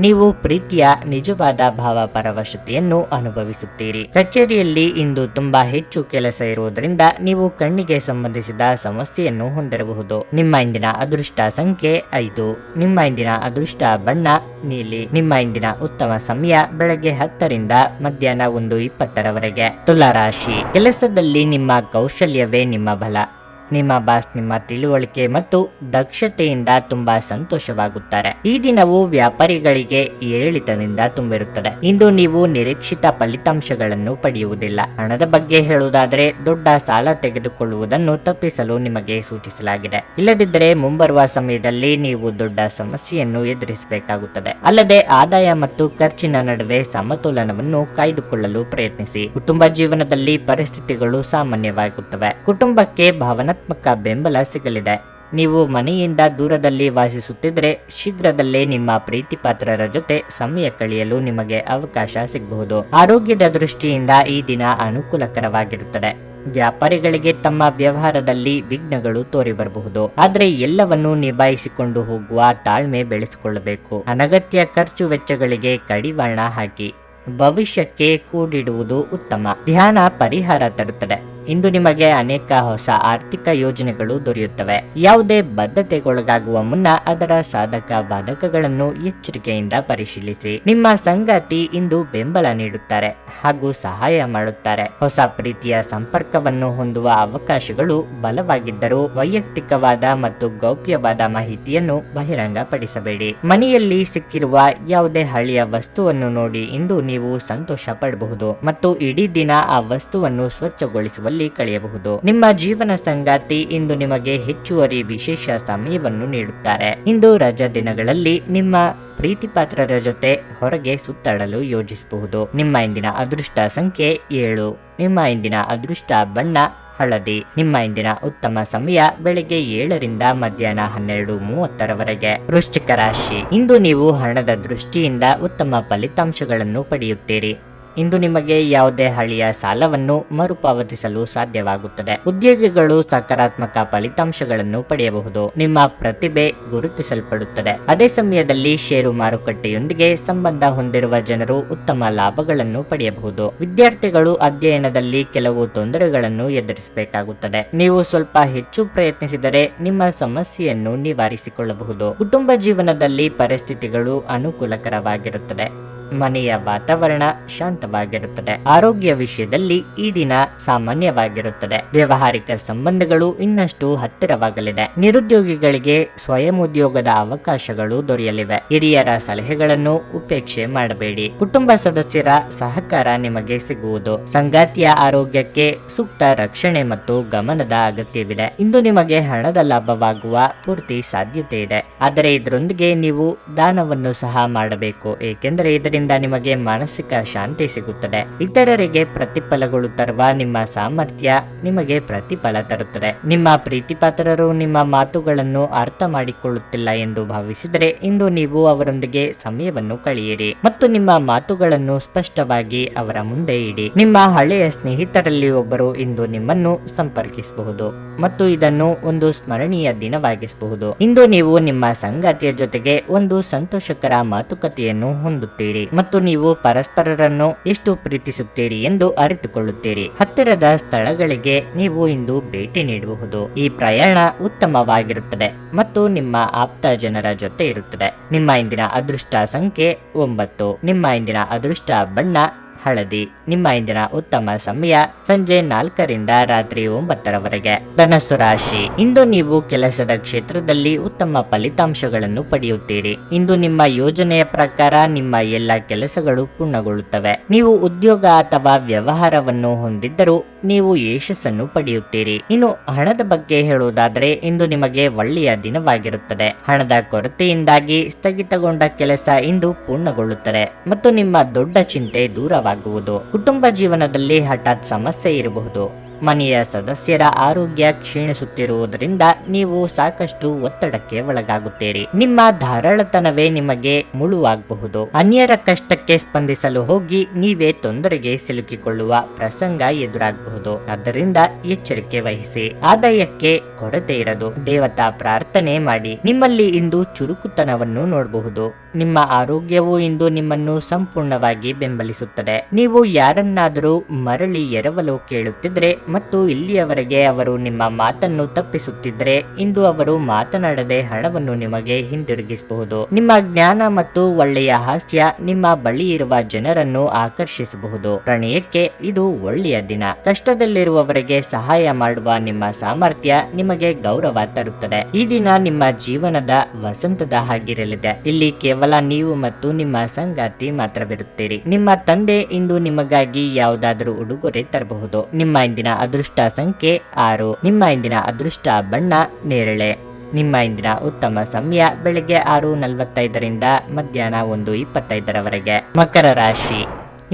A: ನೀವು ಪ್ರೀತಿಯ ನಿಜವಾದ ಭಾವ ಪರವಶತೆಯನ್ನು ಅನುಭವಿಸುತ್ತೀರಿ. ಕಚೇರಿಯಲ್ಲಿ ಇಂದು ತುಂಬಾ ಹೆಚ್ಚು ಕೆಲಸ ಇರುವುದರಿಂದ ನೀವು ಕಣ್ಣಿಗೆ ಸಂಬಂಧಿಸಿದ ಸಮಸ್ಯೆಯನ್ನು ಹೊಂದಿರಬಹುದು. ನಿಮ್ಮ ಇಂದಿನ ಅದೃಷ್ಟ ಸಂಖ್ಯೆ 5. ನಿಮ್ಮ ಇಂದಿನ ಅದೃಷ್ಟ ಬಣ್ಣ ನೀಲಿ. ನಿಮ್ಮ ಇಂದಿನ ಉತ್ತಮ ಸಮಯ ಬೆಳಗ್ಗೆ 10 ಮಧ್ಯಾಹ್ನ 1:20 ತುಲಾ ರಾಶಿ. ಕೆಲಸದಲ್ಲಿ ನಿಮ್ಮ ಕೌಶಲ್ಯವೇ ನಿಮ್ಮ ಬಲ. ನಿಮ್ಮ ಬಾಸ್ ನಿಮ್ಮ ತಿಳುವಳಿಕೆ ಮತ್ತು ದಕ್ಷತೆಯಿಂದ ತುಂಬಾ ಸಂತೋಷವಾಗುತ್ತಾರೆ. ಈ ದಿನವು ವ್ಯಾಪಾರಿಗಳಿಗೆ ಏರಿಳಿತದಿಂದ ತುಂಬಿರುತ್ತದೆ. ಇಂದು ನೀವು ನಿರೀಕ್ಷಿತ ಫಲಿತಾಂಶಗಳನ್ನು ಪಡೆಯುವುದಿಲ್ಲ. ಹಣದ ಬಗ್ಗೆ ಹೇಳುವುದಾದರೆ ದೊಡ್ಡ ಸಾಲ ತೆಗೆದುಕೊಳ್ಳುವುದನ್ನು ತಪ್ಪಿಸಲು ನಿಮಗೆ ಸೂಚಿಸಲಾಗಿದೆ. ಇಲ್ಲದಿದ್ದರೆ ಮುಂಬರುವ ಸಮಯದಲ್ಲಿ ನೀವು ದೊಡ್ಡ ಸಮಸ್ಯೆಯನ್ನು ಎದುರಿಸಬೇಕಾಗುತ್ತದೆ. ಅಲ್ಲದೆ ಆದಾಯ ಮತ್ತು ಖರ್ಚಿನ ನಡುವೆ ಸಮತೋಲನವನ್ನು ಕಾಯ್ದುಕೊಳ್ಳಲು ಪ್ರಯತ್ನಿಸಿ. ಕುಟುಂಬ ಜೀವನದಲ್ಲಿ ಪರಿಸ್ಥಿತಿಗಳು ಸಾಮಾನ್ಯವಾಗುತ್ತವೆ. ಕುಟುಂಬಕ್ಕೆ ಭಾವನಾತ್ಮಕ ಬೆಂಬಲ ಸಿಗಲಿದೆ. ನೀವು ಮನೆಯಿಂದ ದೂರದಲ್ಲಿ ವಾಸಿಸುತ್ತಿದ್ದರೆ ಶೀಘ್ರದಲ್ಲೇ ನಿಮ್ಮ ಪ್ರೀತಿಪಾತ್ರರ ಜೊತೆ ಸಮಯ ಕಳೆಯಲು ನಿಮಗೆ ಅವಕಾಶ ಸಿಗಬಹುದು. ಆರೋಗ್ಯದ ದೃಷ್ಟಿಯಿಂದ ಈ ದಿನ ಅನುಕೂಲಕರವಾಗಿರುತ್ತದೆ. ವ್ಯಾಪಾರಿಗಳಿಗೆ ತಮ್ಮ ವ್ಯವಹಾರದಲ್ಲಿ ವಿಘ್ನಗಳು ತೋರಿ ಬರಬಹುದು. ಆದರೆ ಎಲ್ಲವನ್ನೂ ನಿಭಾಯಿಸಿಕೊಂಡು ಹೋಗುವ ತಾಳ್ಮೆ ಬೆಳೆಸಿಕೊಳ್ಳಬೇಕು. ಅನಗತ್ಯ ಖರ್ಚು ವೆಚ್ಚಗಳಿಗೆ ಕಡಿವಾಣ ಹಾಕಿ. ಭವಿಷ್ಯಕ್ಕೆ ಕೂಡಿಡುವುದು ಉತ್ತಮ. ಧ್ಯಾನ ಪರಿಹಾರ ತರುತ್ತದೆ. ಇಂದು ನಿಮಗೆ ಅನೇಕ ಹೊಸ ಆರ್ಥಿಕ ಯೋಜನೆಗಳು ದೊರೆಯುತ್ತವೆ. ಯಾವುದೇ ಬದ್ಧತೆಗೊಳಗಾಗುವ ಮುನ್ನ ಅದರ ಸಾಧಕ ಬಾಧಕಗಳನ್ನು ಎಚ್ಚರಿಕೆಯಿಂದ ಪರಿಶೀಲಿಸಿ. ನಿಮ್ಮ ಸಂಗಾತಿ ಇಂದು ಬೆಂಬಲ ನೀಡುತ್ತಾರೆ ಹಾಗೂ ಸಹಾಯ ಮಾಡುತ್ತಾರೆ. ಹೊಸ ಪ್ರೀತಿಯ ಸಂಪರ್ಕವನ್ನು ಹೊಂದುವ ಅವಕಾಶಗಳು ಬಲವಾಗಿದ್ದರೂ ವೈಯಕ್ತಿಕವಾದ ಮತ್ತು ಗೌಪ್ಯವಾದ ಮಾಹಿತಿಯನ್ನು ಬಹಿರಂಗಪಡಿಸಬೇಡಿ. ಮನೆಯಲ್ಲಿ ಸಿಕ್ಕಿರುವ ಯಾವುದೇ ಹಳೆಯ ವಸ್ತುವನ್ನು ನೋಡಿ ಇಂದು ನೀವು ಸಂತೋಷ ಪಡಬಹುದು ಮತ್ತು ಇಡೀ ದಿನ ಆ ವಸ್ತುವನ್ನು ಸ್ವಚ್ಛಗೊಳಿಸುವಲ್ಲಿ ಕಳೆಯಬಹುದು. ನಿಮ್ಮ ಜೀವನ ಸಂಗಾತಿ ಇಂದು ನಿಮಗೆ ಹೆಚ್ಚುವರಿ ವಿಶೇಷ ಸಮಯವನ್ನು ನೀಡುತ್ತಾರೆ. ಇಂದು ರಜಾ ದಿನಗಳಲ್ಲಿ ನಿಮ್ಮ ಪ್ರೀತಿಪಾತ್ರರ ಜೊತೆ ಹೊರಗೆ ಸುತ್ತಾಡಲು ಯೋಜಿಸಬಹುದು. ನಿಮ್ಮ ಇಂದಿನ ಅದೃಷ್ಟ ಸಂಖ್ಯೆ 7. ನಿಮ್ಮ ಇಂದಿನ ಅದೃಷ್ಟ ಬಣ್ಣ ಹಳದಿ. ನಿಮ್ಮ ಇಂದಿನ ಉತ್ತಮ ಸಮಯ ಬೆಳಗ್ಗೆ 7 ಮಧ್ಯಾಹ್ನ 12:30 ವೃಶ್ಚಿಕ ರಾಶಿ. ಇಂದು ನೀವು ಹಣದ ದೃಷ್ಟಿಯಿಂದ ಉತ್ತಮ ಫಲಿತಾಂಶಗಳನ್ನು ಪಡೆಯುತ್ತೀರಿ. ಇಂದು ನಿಮಗೆ ಯಾವುದೇ ಹಳೆಯ ಸಾಲವನ್ನು ಮರುಪಾವತಿಸಲು ಸಾಧ್ಯವಾಗುತ್ತದೆ. ಉದ್ಯೋಗಿಗಳು ಸಕಾರಾತ್ಮಕ ಫಲಿತಾಂಶಗಳನ್ನು ಪಡೆಯಬಹುದು. ನಿಮ್ಮ ಪ್ರತಿಭೆ ಗುರುತಿಸಲ್ಪಡುತ್ತದೆ. ಅದೇ ಸಮಯದಲ್ಲಿ ಷೇರು ಮಾರುಕಟ್ಟೆಯೊಂದಿಗೆ ಸಂಬಂಧ ಹೊಂದಿರುವ ಜನರು ಉತ್ತಮ ಲಾಭಗಳನ್ನು ಪಡೆಯಬಹುದು. ವಿದ್ಯಾರ್ಥಿಗಳು ಅಧ್ಯಯನದಲ್ಲಿ ಕೆಲವು ತೊಂದರೆಗಳನ್ನು ಎದುರಿಸಬೇಕಾಗುತ್ತದೆ. ನೀವು ಸ್ವಲ್ಪ ಹೆಚ್ಚು ಪ್ರಯತ್ನಿಸಿದರೆ ನಿಮ್ಮ ಸಮಸ್ಯೆಯನ್ನು ನಿವಾರಿಸಿಕೊಳ್ಳಬಹುದು. ಕುಟುಂಬ ಜೀವನದಲ್ಲಿ ಪರಿಸ್ಥಿತಿಗಳು ಅನುಕೂಲಕರವಾಗಿರುತ್ತದೆ. ಮನೆಯ ವಾತಾವರಣ ಶಾಂತವಾಗಿರುತ್ತದೆ. ಆರೋಗ್ಯ ವಿಷಯದಲ್ಲಿ ಈ ದಿನ ಸಾಮಾನ್ಯವಾಗಿರುತ್ತದೆ. ವ್ಯಾವಹಾರಿಕ ಸಂಬಂಧಗಳು ಇನ್ನಷ್ಟು ಹತ್ತಿರವಾಗಲಿದೆ. ನಿರುದ್ಯೋಗಿಗಳಿಗೆ ಸ್ವಯಂ ಉದ್ಯೋಗದ ಅವಕಾಶಗಳು ದೊರೆಯಲಿವೆ. ಹಿರಿಯರ ಸಲಹೆಗಳನ್ನು ಉಪೇಕ್ಷೆ ಮಾಡಬೇಡಿ. ಕುಟುಂಬ ಸದಸ್ಯರ ಸಹಕಾರ ನಿಮಗೆ ಸಿಗುವುದು. ಸಂಗಾತಿಯ ಆರೋಗ್ಯಕ್ಕೆ ಸೂಕ್ತ ರಕ್ಷಣೆ ಮತ್ತು ಗಮನದ ಅಗತ್ಯವಿದೆ. ಇಂದು ನಿಮಗೆ ಹಣದ ಲಾಭವಾಗುವ ಪೂರ್ತಿ ಸಾಧ್ಯತೆ ಇದೆ. ಆದರೆ ಇದರೊಂದಿಗೆ ನೀವು ದಾನವನ್ನು ಸಹ ಮಾಡಬೇಕು, ಏಕೆಂದರೆ ಇದರಿಂದ ನಿಮಗೆ ಮಾನಸಿಕ ಶಾಂತಿ ಸಿಗುತ್ತದೆ. ಇತರರಿಗೆ ಪ್ರತಿಫಲಗಳು ತರುವ ನಿಮ್ಮ ಸಾಮರ್ಥ್ಯ ನಿಮಗೆ ಪ್ರತಿಫಲ ತರುತ್ತದೆ. ನಿಮ್ಮ ಪ್ರೀತಿಪಾತ್ರರು ನಿಮ್ಮ ಮಾತುಗಳನ್ನು ಅರ್ಥ ಮಾಡಿಕೊಳ್ಳುತ್ತಿಲ್ಲ ಎಂದು ಭಾವಿಸಿದರೆ ಇಂದು ನೀವು ಅವರೊಂದಿಗೆ ಸಮಯವನ್ನು ಕಳೆಯಿರಿ ಮತ್ತು ನಿಮ್ಮ ಮಾತುಗಳನ್ನು ಸ್ಪಷ್ಟವಾಗಿ ಅವರ ಮುಂದೆ ಇಡಿ. ನಿಮ್ಮ ಹಳೆಯ ಸ್ನೇಹಿತರಲ್ಲಿ ಒಬ್ಬರು ಇಂದು ನಿಮ್ಮನ್ನು ಸಂಪರ್ಕಿಸಬಹುದು ಮತ್ತು ಇದನ್ನು ಒಂದು ಸ್ಮರಣೀಯ ದಿನವಾಗಿಸಬಹುದು. ಇಂದು ನೀವು ನಿಮ್ಮ ಸಂಗಾತಿಯ ಜೊತೆಗೆ ಒಂದು ಸಂತೋಷಕರ ಮಾತುಕತೆಯನ್ನು ಹೊಂದುತ್ತೀರಿ ಮತ್ತು ನೀವು ಪರಸ್ಪರರನ್ನು ಎಷ್ಟು ಪ್ರೀತಿಸುತ್ತೀರಿ ಎಂದು ಅರಿತುಕೊಳ್ಳುತ್ತೀರಿ. ಹತ್ತಿರದ ಸ್ಥಳಗಳಿಗೆ ನೀವು ಇಂದು ಭೇಟಿ ನೀಡಬಹುದು. ಈ ಪ್ರಯಾಣ ಉತ್ತಮವಾಗಿರುತ್ತದೆ ಮತ್ತು ನಿಮ್ಮ ಆಪ್ತ ಜನರ ಜೊತೆ ಇರುತ್ತದೆ. ನಿಮ್ಮ ಇಂದಿನ ಅದೃಷ್ಟ ಸಂಖ್ಯೆ 9. ನಿಮ್ಮ ಇಂದಿನ ಅದೃಷ್ಟ ಬಣ್ಣ ಹಳದಿ. ನಿಮ್ಮ ಇಂದಿನ ಉತ್ತಮ ಸಮಯ ಸಂಜೆ 4 ರಿಂದ ರಾತ್ರಿ 9 ರವರೆಗೆ. ಧನಸ್ಸು ರಾಶಿ. ಇಂದು ನೀವು ಕೆಲಸದ ಕ್ಷೇತ್ರದಲ್ಲಿ ಉತ್ತಮ ಫಲಿತಾಂಶಗಳನ್ನು ಪಡೆಯುತ್ತೀರಿ. ಇಂದು ನಿಮ್ಮ ಯೋಜನೆಯ ಪ್ರಕಾರ ನಿಮ್ಮ ಎಲ್ಲ ಕೆಲಸಗಳು ಪೂರ್ಣಗೊಳ್ಳುತ್ತವೆ. ನೀವು ಉದ್ಯೋಗ ಅಥವಾ ವ್ಯವಹಾರವನ್ನು ಹೊಂದಿದ್ದರೂ ನೀವು ಯಶಸ್ಸನ್ನು ಪಡೆಯುತ್ತೀರಿ. ಇನ್ನು ಹಣದ ಬಗ್ಗೆ ಹೇಳುವುದಾದರೆ ಇಂದು ನಿಮಗೆ ಒಳ್ಳೆಯ ದಿನವಾಗಿರುತ್ತದೆ. ಹಣದ ಕೊರತೆಯಿಂದಾಗಿ ಸ್ಥಗಿತಗೊಂಡ ಕೆಲಸ ಇಂದು ಪೂರ್ಣಗೊಳ್ಳುತ್ತದೆ ಮತ್ತು ನಿಮ್ಮ ದೊಡ್ಡ ಚಿಂತೆ ದೂರವಾಗುವುದು. ಕುಟುಂಬ ಜೀವನದಲ್ಲಿ ಹಠಾತ್ ಸಮಸ್ಯೆ ಇರಬಹುದು. ಮನೆಯ ಸದಸ್ಯರ ಆರೋಗ್ಯ ಕ್ಷೀಣಿಸುತ್ತಿರುವುದರಿಂದ ನೀವು ಸಾಕಷ್ಟು ಒತ್ತಡಕ್ಕೆ ಒಳಗಾಗುತ್ತೀರಿ. ನಿಮ್ಮ ಧಾರಾಳತನವೇ ನಿಮಗೆ ಮುಳುವಾಗಬಹುದು. ಅನ್ಯರ ಕಷ್ಟಕ್ಕೆ ಸ್ಪಂದಿಸಲು ಹೋಗಿ ನೀವೇ ತೊಂದರೆಗೆ ಸಿಲುಕಿಕೊಳ್ಳುವ ಪ್ರಸಂಗ ಎದುರಾಗಬಹುದು. ಆದ್ದರಿಂದ ಎಚ್ಚರಿಕೆ ವಹಿಸಿ. ಆದಾಯಕ್ಕೆ ಕೊರತೆ ಇರದು. ದೇವತಾ ಪ್ರಾರ್ಥನೆ ಮಾಡಿ. ನಿಮ್ಮಲ್ಲಿ ಇಂದು ಚುರುಕುತನವನ್ನು ನೋಡಬಹುದು. ನಿಮ್ಮ ಆರೋಗ್ಯವು ಇಂದು ನಿಮ್ಮನ್ನು ಸಂಪೂರ್ಣವಾಗಿ ಬೆಂಬಲಿಸುತ್ತದೆ. ನೀವು ಯಾರನ್ನಾದರೂ ಮರಳಿ ಎರವಲು ಕೇಳುತ್ತಿದ್ರೆ ಮತ್ತು ಇಲ್ಲಿಯವರೆಗೆ ಅವರು ನಿಮ್ಮ ಮಾತನ್ನು ತಪ್ಪಿಸುತ್ತಿದ್ದರೆ ಇಂದು ಅವರು ಮಾತನಾಡದೆ ಹಣವನ್ನು ನಿಮಗೆ ಹಿಂದಿರುಗಿಸಬಹುದು. ನಿಮ್ಮ ಜ್ಞಾನ ಮತ್ತು ಒಳ್ಳೆಯ ಹಾಸ್ಯ ನಿಮ್ಮ ಬಳಿ ಇರುವ ಜನರನ್ನು ಆಕರ್ಷಿಸಬಹುದು. ಪ್ರಣಯಕ್ಕೆ ಇದು ಒಳ್ಳೆಯ ದಿನ. ಕಷ್ಟದಲ್ಲಿರುವವರಿಗೆ ಸಹಾಯ ಮಾಡುವ ನಿಮ್ಮ ಸಾಮರ್ಥ್ಯ ನಿಮಗೆ ಗೌರವ ತರುತ್ತದೆ. ಈ ದಿನ ನಿಮ್ಮ ಜೀವನದ ವಸಂತದ ಹಾಗಿರಲಿದೆ. ಇಲ್ಲಿ ಕೇವಲ ನೀವು ಮತ್ತು ನಿಮ್ಮ ಸಂಗಾತಿ ಮಾತ್ರವಿರುತ್ತೀರಿ. ನಿಮ್ಮ ತಂದೆ ಇಂದು ನಿಮಗಾಗಿ ಯಾವುದಾದರೂ ಉಡುಗೊರೆ ತರಬಹುದು. ನಿಮ್ಮ ಇಂದಿನ ಅದೃಷ್ಟ ಸಂಖ್ಯೆ 6. ನಿಮ್ಮ ಇಂದಿನ ಅದೃಷ್ಟ ಬಣ್ಣ ನೇರಳೆ. ನಿಮ್ಮ ಇಂದಿನ ಉತ್ತಮ ಸಮಯ ಬೆಳಗ್ಗೆ 6:45 ರಿಂದ ಮಧ್ಯಾಹ್ನ 1:25 ರವರೆಗೆ. ಮಕರ ರಾಶಿ.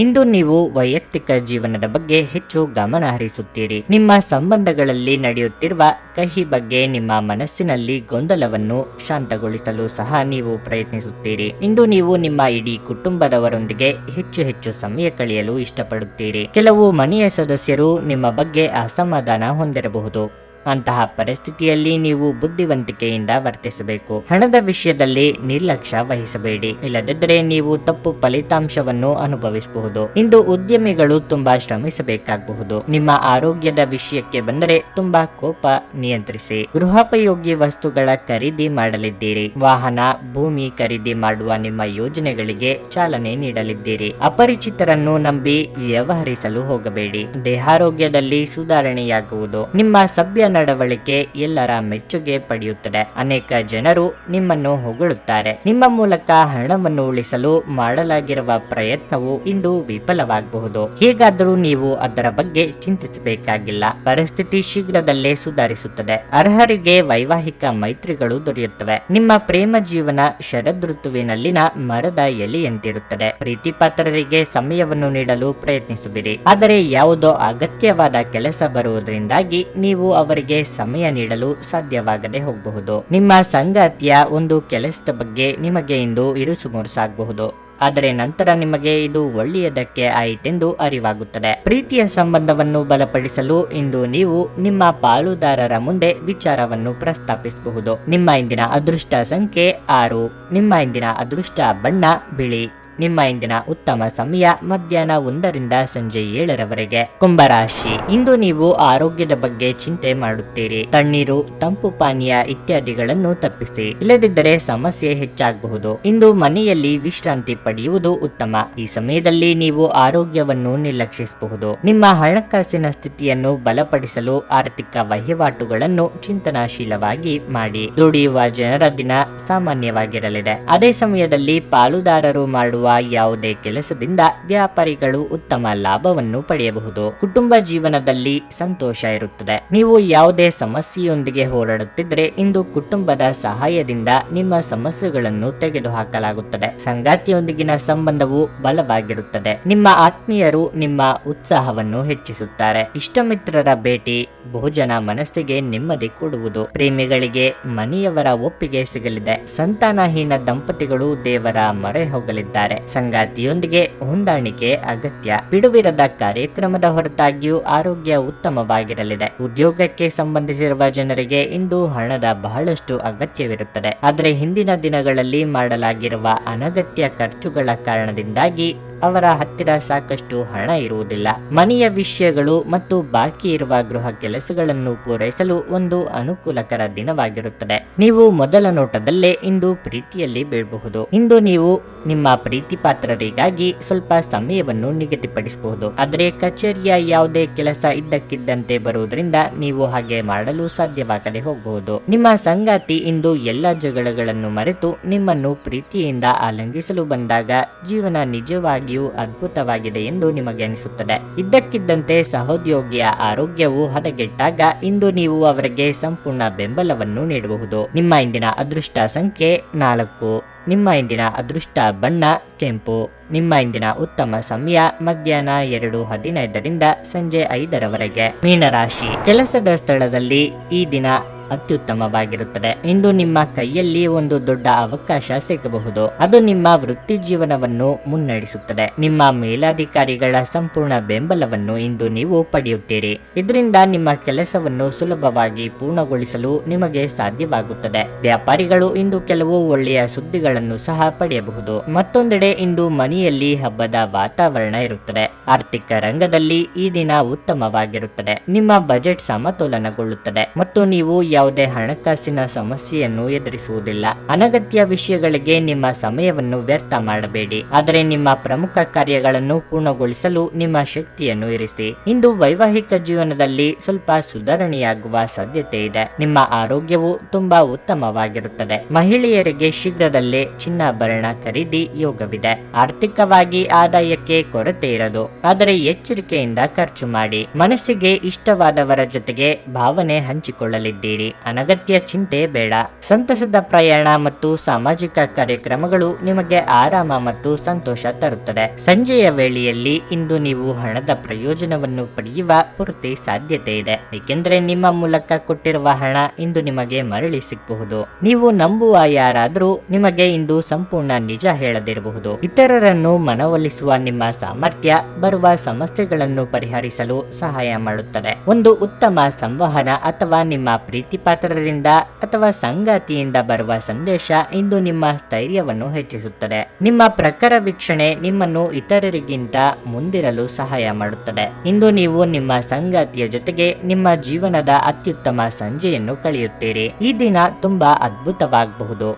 A: ಇಂದು ನೀವು ವೈಯಕ್ತಿಕ ಜೀವನದ ಬಗ್ಗೆ ಹೆಚ್ಚು ಗಮನ ಹರಿಸುತ್ತೀರಿ. ನಿಮ್ಮ ಸಂಬಂಧಗಳಲ್ಲಿ ನಡೆಯುತ್ತಿರುವ ಕಹಿ ಬಗ್ಗೆ ನಿಮ್ಮ ಮನಸ್ಸಿನಲ್ಲಿ ಗೊಂದಲವನ್ನು ಶಾಂತಗೊಳಿಸಲು ಸಹ ನೀವು ಪ್ರಯತ್ನಿಸುತ್ತೀರಿ. ಇಂದು ನೀವು ನಿಮ್ಮ ಇಡೀ ಕುಟುಂಬದವರೊಂದಿಗೆ ಹೆಚ್ಚು ಸಮಯ ಕಳೆಯಲು ಇಷ್ಟಪಡುತ್ತೀರಿ. ಕೆಲವು ಮನೆಯ ಸದಸ್ಯರು ನಿಮ್ಮ ಬಗ್ಗೆ ಅಸಮಾಧಾನ ಹೊಂದಿರಬಹುದು. ಅಂತಹ ಪರಿಸ್ಥಿತಿಯಲ್ಲಿ ನೀವು ಬುದ್ಧಿವಂತಿಕೆಯಿಂದ ವರ್ತಿಸಬೇಕು. ಹಣದ ವಿಷಯದಲ್ಲಿ ನಿರ್ಲಕ್ಷ್ಯ ವಹಿಸಬೇಡಿ, ಇಲ್ಲದಿದ್ದರೆ ನೀವು ತಪ್ಪು ಫಲಿತಾಂಶವನ್ನು ಅನುಭವಿಸಬಹುದು. ಇಂದು ಉದ್ಯಮಿಗಳು ತುಂಬಾ ಶ್ರಮಿಸಬೇಕಾಗಬಹುದು. ನಿಮ್ಮ ಆರೋಗ್ಯದ ವಿಷಯಕ್ಕೆ ಬಂದರೆ ತುಂಬಾ ಕೋಪ ನಿಯಂತ್ರಿಸಿ. ಗೃಹೋಪಯೋಗಿ ವಸ್ತುಗಳ ಖರೀದಿ ಮಾಡಲಿದ್ದೀರಿ. ವಾಹನ, ಭೂಮಿ ಖರೀದಿ ಮಾಡುವ ನಿಮ್ಮ ಯೋಜನೆಗಳಿಗೆ ಚಾಲನೆ ನೀಡಲಿದ್ದೀರಿ. ಅಪರಿಚಿತರನ್ನು ನಂಬಿ ವ್ಯವಹರಿಸಲು ಹೋಗಬೇಡಿ. ದೇಹಾರೋಗ್ಯದಲ್ಲಿ ಸುಧಾರಣೆಯಾಗುವುದು. ನಿಮ್ಮ ಸಭ್ಯ ನಡವಳಿಕೆ ಎಲ್ಲರ ಮೆಚ್ಚುಗೆ ಪಡೆಯುತ್ತದೆ. ಅನೇಕ ಜನರು ನಿಮ್ಮನ್ನು ಹೊಗಳುತ್ತಾರೆ. ನಿಮ್ಮ ಮೂಲಕ ಹಣವನ್ನು ಉಳಿಸಲು ಮಾಡಲಾಗಿರುವ ಪ್ರಯತ್ನವು ಇಂದು ವಿಫಲವಾಗಬಹುದು. ಹೇಗಾದರೂ ನೀವು ಅದರ ಬಗ್ಗೆ ಚಿಂತಿಸಬೇಕಾಗಿಲ್ಲ. ಪರಿಸ್ಥಿತಿ ಶೀಘ್ರದಲ್ಲೇ ಸುಧಾರಿಸುತ್ತದೆ. ಅರ್ಹರಿಗೆ ವೈವಾಹಿಕ ಮೈತ್ರಿಗಳು ದೊರೆಯುತ್ತವೆ. ನಿಮ್ಮ ಪ್ರೇಮ ಜೀವನ ಶರದೃತುವಿನಲ್ಲಿನ ಮರದ ಎಲೆಯಂತಿರುತ್ತದೆ. ಪ್ರೀತಿಪಾತ್ರರಿಗೆ ಸಮಯವನ್ನು ನೀಡಲು ಪ್ರಯತ್ನಿಸುವಿರಿ. ಆದರೆ ಯಾವುದೋ ಅಗತ್ಯವಾದ ಕೆಲಸ ಬರುವುದರಿಂದಾಗಿ ನೀವು ಅವರಿಗೆ ಸಮಯ ನೀಡಲು ಸಾಧ್ಯವಾಗದೆ ಹೋಗಬಹುದು. ನಿಮ್ಮ ಸಂಗಾತಿಯ ಒಂದು ಕೆಲಸದ ಬಗ್ಗೆ ನಿಮಗೆ ಇಂದು ಇರುಸು ಮುರುಸಾಗಬಹುದು. ಆದರೆ ನಂತರ ನಿಮಗೆ ಇದು ಒಳ್ಳೆಯದಕ್ಕೆ ಆಯಿತೆಂದು ಅರಿವಾಗುತ್ತದೆ. ಪ್ರೀತಿಯ ಸಂಬಂಧವನ್ನು ಬಲಪಡಿಸಲು ಇಂದು ನೀವು ನಿಮ್ಮ ಪಾಲುದಾರರ ಮುಂದೆ ವಿಚಾರವನ್ನು ಪ್ರಸ್ತಾಪಿಸಬಹುದು. ನಿಮ್ಮ ಇಂದಿನ ಅದೃಷ್ಟ ಸಂಖ್ಯೆ 6. ನಿಮ್ಮ ಇಂದಿನ ಅದೃಷ್ಟ ಬಣ್ಣ ಬಿಳಿ. ನಿಮ್ಮ ಇಂದಿನ ಉತ್ತಮ ಸಮಯ ಮಧ್ಯಾಹ್ನ 1 ಸಂಜೆ 7 ಕುಂಭರಾಶಿ, ಇಂದು ನೀವು ಆರೋಗ್ಯದ ಬಗ್ಗೆ ಚಿಂತೆ ಮಾಡುತ್ತೀರಿ. ತಣ್ಣೀರು, ತಂಪು ಪಾನೀಯ ಇತ್ಯಾದಿಗಳನ್ನು ತಪ್ಪಿಸಿ, ಇಲ್ಲದಿದ್ದರೆ ಸಮಸ್ಯೆ ಹೆಚ್ಚಾಗಬಹುದು. ಇಂದು ಮನೆಯಲ್ಲಿ ವಿಶ್ರಾಂತಿ ಪಡೆಯುವುದು ಉತ್ತಮ. ಈ ಸಮಯದಲ್ಲಿ ನೀವು ಆರೋಗ್ಯವನ್ನು ನಿರ್ಲಕ್ಷಿಸಬಹುದು. ನಿಮ್ಮ ಹಣಕಾಸಿನ ಸ್ಥಿತಿಯನ್ನು ಬಲಪಡಿಸಲು ಆರ್ಥಿಕ ವಹಿವಾಟುಗಳನ್ನು ಚಿಂತನಾಶೀಲವಾಗಿ ಮಾಡಿ. ದುಡಿಯುವ ಜನರ ದಿನ ಸಾಮಾನ್ಯವಾಗಿರಲಿದೆ. ಅದೇ ಸಮಯದಲ್ಲಿ ಪಾಲುದಾರರು ಮಾಡುವ ಯಾವುದೇ ಕೆಲಸದಿಂದ ವ್ಯಾಪಾರಿಗಳು ಉತ್ತಮ ಲಾಭವನ್ನು ಪಡೆಯಬಹುದು. ಕುಟುಂಬ ಜೀವನದಲ್ಲಿ ಸಂತೋಷ ಇರುತ್ತದೆ. ನೀವು ಯಾವುದೇ ಸಮಸ್ಯೆಯೊಂದಿಗೆ ಹೋರಾಡುತ್ತಿದ್ದರೆ ಇಂದು ಕುಟುಂಬದ ಸಹಾಯದಿಂದ ನಿಮ್ಮ ಸಮಸ್ಯೆಗಳನ್ನು ತೆಗೆದುಹಾಕಲಾಗುತ್ತದೆ. ಸಂಗಾತಿಯೊಂದಿಗಿನ ಸಂಬಂಧವು ಬಲವಾಗಿರುತ್ತದೆ. ನಿಮ್ಮ ಆತ್ಮೀಯರು ನಿಮ್ಮ ಉತ್ಸಾಹವನ್ನು ಹೆಚ್ಚಿಸುತ್ತಾರೆ. ಇಷ್ಟಮಿತ್ರರ ಭೇಟಿ, ಭೋಜನ ಮನಸ್ಸಿಗೆ ನೆಮ್ಮದಿ ಕೊಡುವುದು. ಪ್ರೇಮಿಗಳಿಗೆ ಮನೆಯವರ ಒಪ್ಪಿಗೆ ಸಿಗಲಿದೆ. ಸಂತಾನಹೀನ ದಂಪತಿಗಳು ದೇವರ ಮೊರೆ ಹೋಗಲಿದ್ದಾರೆ. ಸಂಗಾತಿಯೊಂದಿಗೆ ಹೊಂದಾಣಿಕೆ ಅಗತ್ಯ. ಬಿಡುವಿರದ ಕಾರ್ಯಕ್ರಮದ ಹೊರತಾಗಿಯೂ ಆರೋಗ್ಯ ಉತ್ತಮವಾಗಿರಲಿದೆ. ಉದ್ಯೋಗಕ್ಕೆ ಸಂಬಂಧಿಸಿರುವ ಜನರಿಗೆ ಇಂದು ಹಣದ ಬಹಳಷ್ಟು ಅಗತ್ಯವಿರುತ್ತದೆ. ಆದರೆ ಹಿಂದಿನ ದಿನಗಳಲ್ಲಿ ಮಾಡಲಾಗಿರುವ ಅನಗತ್ಯ ಖರ್ಚುಗಳ ಕಾರಣದಿಂದಾಗಿ ಅವರ ಹತ್ತಿರ ಸಾಕಷ್ಟು ಹಣ ಇರುವುದಿಲ್ಲ. ಮನೆಯ ವಿಷಯಗಳು ಮತ್ತು ಬಾಕಿ ಇರುವ ಗೃಹ ಕೆಲಸಗಳನ್ನು ಪೂರೈಸಲು ಒಂದು ಅನುಕೂಲಕರ ದಿನವಾಗಿರುತ್ತದೆ. ನೀವು ಮೊದಲ ನೋಟದಲ್ಲೇ ಇಂದು ಪ್ರೀತಿಯಲ್ಲಿ ಬೀಳಬಹುದು. ಇಂದು ನೀವು ನಿಮ್ಮ ಪ್ರೀತಿ ಪಾತ್ರರಿಗಾಗಿ ಸ್ವಲ್ಪ ಸಮಯವನ್ನು ನಿಗದಿಪಡಿಸಬಹುದು. ಆದರೆ ಕಚೇರಿಯ ಯಾವುದೇ ಕೆಲಸ ಇದ್ದಕ್ಕಿದ್ದಂತೆ ಬರುವುದರಿಂದ ನೀವು ಹಾಗೆ ಮಾಡಲು ಸಾಧ್ಯವಾಗದೆ ಹೋಗಬಹುದು. ನಿಮ್ಮ ಸಂಗಾತಿ ಇಂದು ಎಲ್ಲ ಜಗಳಗಳನ್ನು ಮರೆತು ನಿಮ್ಮನ್ನು ಪ್ರೀತಿಯಿಂದ ಆಲಿಂಗಿಸಲು ಬಂದಾಗ ಜೀವನ ನಿಜವಾಗಿಯೂ ಅದ್ಭುತವಾಗಿದೆ ಎಂದು ನಿಮಗೆ ಅನಿಸುತ್ತದೆ. ಇದ್ದಕ್ಕಿದ್ದಂತೆ ಸಹೋದ್ಯೋಗಿಯ ಆರೋಗ್ಯವು ಹದಗೆಟ್ಟಾಗ ಇಂದು ನೀವು ಅವರಿಗೆ ಸಂಪೂರ್ಣ ಬೆಂಬಲವನ್ನು ನೀಡಬಹುದು. ನಿಮ್ಮ ಇಂದಿನ ಅದೃಷ್ಟ ಸಂಖ್ಯೆ 4. ನಿಮ್ಮ ಇಂದಿನ ಅದೃಷ್ಟ ಬಣ್ಣ ಕೆಂಪು. ನಿಮ್ಮ ಇಂದಿನ ಉತ್ತಮ ಸಮಯ ಮಧ್ಯಾಹ್ನ 2:15 ಸಂಜೆ 5 ಮೀನರಾಶಿ, ಕೆಲಸದ ಸ್ಥಳದಲ್ಲಿ ಈ ದಿನ ಅತ್ಯುತ್ತಮವಾಗಿರುತ್ತದೆ. ಇಂದು ನಿಮ್ಮ ಕೈಯಲ್ಲಿ ಒಂದು ದೊಡ್ಡ ಅವಕಾಶ ಸಿಗಬಹುದು. ಅದು ನಿಮ್ಮ ವೃತ್ತಿ ಜೀವನವನ್ನು ಮುನ್ನಡೆಸುತ್ತದೆ. ನಿಮ್ಮ ಮೇಲಾಧಿಕಾರಿಗಳ ಸಂಪೂರ್ಣ ಬೆಂಬಲವನ್ನು ಇಂದು ನೀವು ಪಡೆಯುತ್ತೀರಿ. ಇದರಿಂದ ನಿಮ್ಮ ಕೆಲಸವನ್ನು ಸುಲಭವಾಗಿ ಪೂರ್ಣಗೊಳಿಸಲು ನಿಮಗೆ ಸಾಧ್ಯವಾಗುತ್ತದೆ. ವ್ಯಾಪಾರಿಗಳು ಇಂದು ಕೆಲವು ಒಳ್ಳೆಯ ಸುದ್ದಿಗಳನ್ನು ಸಹ ಪಡೆಯಬಹುದು. ಮತ್ತೊಂದೆಡೆ ಇಂದು ಮನೆಯಲ್ಲಿ ಹಬ್ಬದ ವಾತಾವರಣ ಇರುತ್ತದೆ. ಆರ್ಥಿಕ ರಂಗದಲ್ಲಿ ಈ ದಿನ ಉತ್ತಮವಾಗಿರುತ್ತದೆ. ನಿಮ್ಮ ಬಜೆಟ್ ಸಮತೋಲನಗೊಳ್ಳುತ್ತದೆ ಮತ್ತು ನೀವು ಯಾವುದೇ ಹಣಕಾಸಿನ ಸಮಸ್ಯೆಯನ್ನು ಎದುರಿಸುವುದಿಲ್ಲ. ಅನಗತ್ಯ ವಿಷಯಗಳಿಗೆ ನಿಮ್ಮ ಸಮಯವನ್ನು ವ್ಯರ್ಥ ಮಾಡಬೇಡಿ. ಆದರೆ ನಿಮ್ಮ ಪ್ರಮುಖ ಕಾರ್ಯಗಳನ್ನು ಪೂರ್ಣಗೊಳಿಸಲು ನಿಮ್ಮ ಶಕ್ತಿಯನ್ನು ಇರಿಸಿ. ಇಂದು ವೈವಾಹಿಕ ಜೀವನದಲ್ಲಿ ಸ್ವಲ್ಪ ಸುಧಾರಣೆಯಾಗುವ ಸಾಧ್ಯತೆ ಇದೆ. ನಿಮ್ಮ ಆರೋಗ್ಯವು ತುಂಬಾ ಉತ್ತಮವಾಗಿರುತ್ತದೆ. ಮಹಿಳೆಯರಿಗೆ ಶೀಘ್ರದಲ್ಲೇ ಚಿನ್ನಾಭರಣ ಖರೀದಿ ಯೋಗವಿದೆ. ಆರ್ಥಿಕವಾಗಿ ಆದಾಯಕ್ಕೆ ಕೊರತೆ ಇರದು, ಆದರೆ ಎಚ್ಚರಿಕೆಯಿಂದ ಖರ್ಚು ಮಾಡಿ. ಮನಸ್ಸಿಗೆ ಇಷ್ಟವಾದವರ ಜೊತೆಗೆ ಭಾವನೆ ಹಂಚಿಕೊಳ್ಳಲಿದ್ದೀರಿ. ಅನಗತ್ಯ ಚಿಂತೆ ಬೇಡ. ಸಂತಸದ ಪ್ರಯಾಣ ಮತ್ತು ಸಾಮಾಜಿಕ ಕಾರ್ಯಕ್ರಮಗಳು ನಿಮಗೆ ಆರಾಮ ಮತ್ತು ಸಂತೋಷ ತರುತ್ತದೆ. ಸಂಜೆಯ ವೇಳೆಯಲ್ಲಿ ಇಂದು ನೀವು ಹಣದ ಪ್ರಯೋಜನವನ್ನು ಪಡೆಯುವ ಪೂರ್ತಿ ಸಾಧ್ಯತೆ ಇದೆ, ಏಕೆಂದರೆ ನಿಮ್ಮ ಮೂಲಕ ಕೊಟ್ಟಿರುವ ಹಣ ಇಂದು ನಿಮಗೆ ಮರಳಿ ಸಿಗಬಹುದು. ನೀವು ನಂಬುವ ಯಾರಾದರೂ ನಿಮಗೆ ಇಂದು ಸಂಪೂರ್ಣ ನಿಜ ಹೇಳದಿರಬಹುದು. ಇತರರನ್ನು ಮನವೊಲಿಸುವ ನಿಮ್ಮ ಸಾಮರ್ಥ್ಯ ಬರುವ ಸಮಸ್ಯೆಗಳನ್ನು ಪರಿಹರಿಸಲು ಸಹಾಯ ಮಾಡುತ್ತದೆ. ಒಂದು ಉತ್ತಮ ಸಂವಹನ ಅಥವಾ ನಿಮ್ಮ ಪ್ರೀತಿ ಪಾತ್ರರಿಂದ ಅಥವಾ ಸಂಗಾತಿಯಿಂದ ಬರುವ ಸಂದೇಶ ಇಂದು ನಿಮ್ಮ ಸ್ಥೈರ್ಯವನ್ನು ಹೆಚ್ಚಿಸುತ್ತದೆ. ನಿಮ್ಮ ಪ್ರಖರ ವೀಕ್ಷಣೆ ನಿಮ್ಮನ್ನು ಇತರರಿಗಿಂತ ಮುಂದಿರಲು ಸಹಾಯ ಮಾಡುತ್ತದೆ. ಇಂದು ನೀವು ನಿಮ್ಮ ಸಂಗಾತಿಯ ಜೊತೆಗೆ ನಿಮ್ಮ ಜೀವನದ ಅತ್ಯುತ್ತಮ ಸಂಜೆಯನ್ನು ಕಳೆಯುತ್ತೀರಿ. ಈ ದಿನ ತುಂಬಾ ಅದ್ಭುತವಾಗಬಹುದು.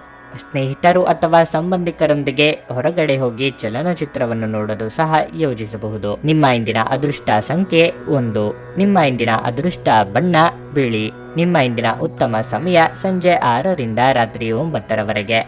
A: ಸ್ನೇಹಿತರು ಅಥವಾ ಸಂಬಂಧಿಕರೊಂದಿಗೆ ಹೊರಗಡೆ ಹೋಗಿ ಚಲನಚಿತ್ರವನ್ನು ನೋಡಲು ಸಹ ಯೋಜಿಸಬಹುದು. ನಿಮ್ಮ ಇಂದಿನ ಅದೃಷ್ಟ ಸಂಖ್ಯೆ 1. ನಿಮ್ಮ ಇಂದಿನ ಅದೃಷ್ಟ ಬಣ್ಣ ಬಿಳಿ. ನಿಮ್ಮ ಇಂದಿನ ಉತ್ತಮ ಸಮಯ ಸಂಜೆ 6 ರಿಂದ ರಾತ್ರಿ 9